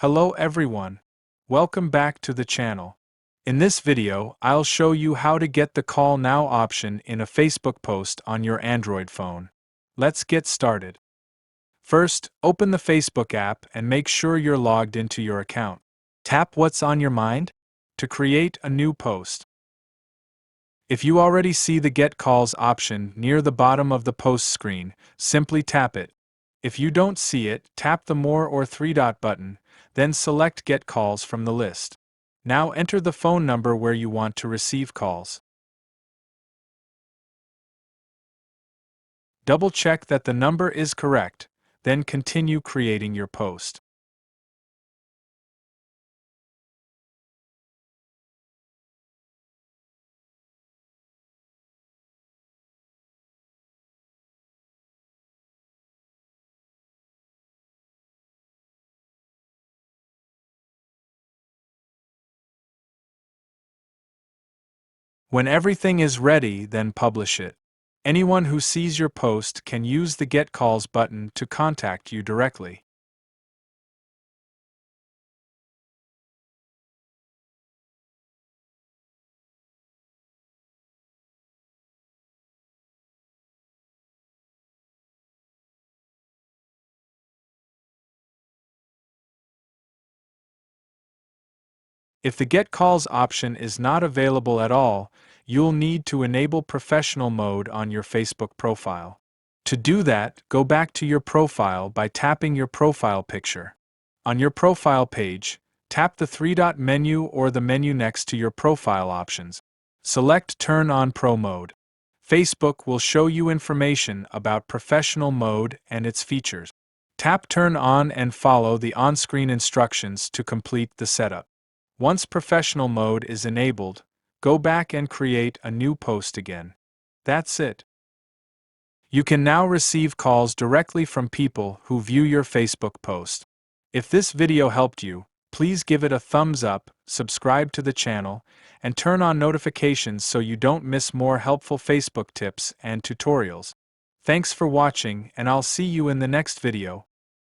Hello everyone. Welcome back to the channel. In this video, I'll show you how to get the Call Now option in a Facebook post on your Android phone. Let's get started. First, open the Facebook app and make sure you're logged into your account. Tap What's on Your Mind to create a new post. If you already see the Get Calls option near the bottom of the post screen, simply tap it. If you don't see it, tap the More or three-dot button, then select Get Calls from the list. Now enter the phone number where you want to receive calls. Double-check that the number is correct, then continue creating your post. When everything is ready, then publish it. Anyone who sees your post can use the Get Calls button to contact you directly. If the Get Calls option is not available at all, you'll need to enable professional mode on your Facebook profile. To do that, go back to your profile by tapping your profile picture. On your profile page, tap the three-dot menu or the menu next to your profile options. Select Turn on Pro Mode. Facebook will show you information about professional mode and its features. Tap Turn on and follow the on-screen instructions to complete the setup. Once professional mode is enabled, go back and create a new post again. That's it. You can now receive calls directly from people who view your Facebook post. If this video helped you, please give it a thumbs up, subscribe to the channel, and turn on notifications so you don't miss more helpful Facebook tips and tutorials. Thanks for watching, and I'll see you in the next video.